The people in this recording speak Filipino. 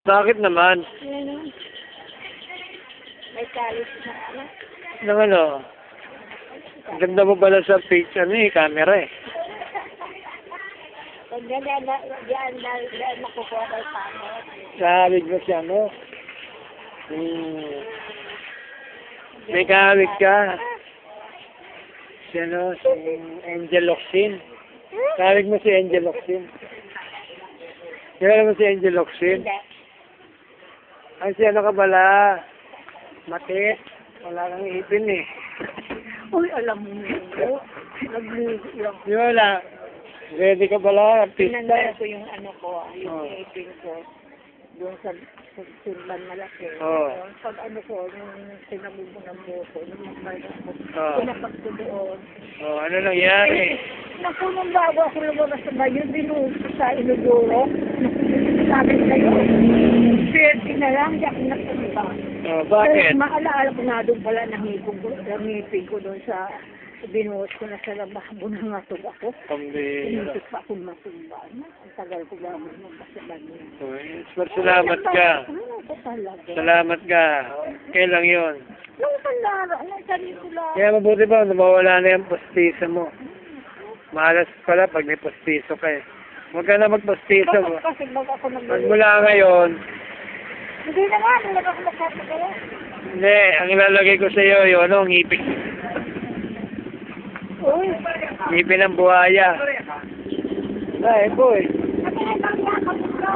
Bakit naman? Ano? May kalis na ano? Nang ano? Ang ganda mo pala sa page, camera eh. Pag diyan nakukuha tayo panot. Kahawig mo siya, no? May kahawig ka. Si ano, si Angel Locsin. Kahawig mo si Angel Locsin. Kilala mo si Angel Locsin? Hindi. Ay, si ano ka pala? Matit. Wala kang ipin eh. Uy, alam mo mo. Nag-music lang. Di wala. Ready ka pala, artista. Pinanay ko yung ano ko, yung ipin ko. Doon sa simban malaki. Oo. Pag ano ko, yung sinabi mo ng buko, yung magbayad ko, Oo. pinapak ko doon. Oh, ano nangyari? Naku, nung bago ako lumabas sa bayo, binuhos ko sa inuduro. Sabi sa'yo, swerte na lang, di ako napunta. Oh, bakit? Pero maalaala ko na doon pala nangipin ko doon sa binuhos ko na sa labas. Bunang matug ako. Pambira. Inisip pa akong matumba. Ang tagal ko ba magpasiban niya. Salamat ka. Ano ko talaga? Salamat ka. Kailan yun? Nung sandara, nung sarili ko lang. Kaya mabuti ba, nawawala na yung postiso mo. Malas pala pag may postiso ka eh. Huwag ka na magpostiso mo. Kasi baga ako Magmula ngayon, Hindi na nga, hindi na ako magkakagaya. hindi, ang ilalagay ko sa iyo, yung ano, ngipin. Uy. Ngipin ng buhaya. Ay, boy. Kasi ay, bakit ako nito?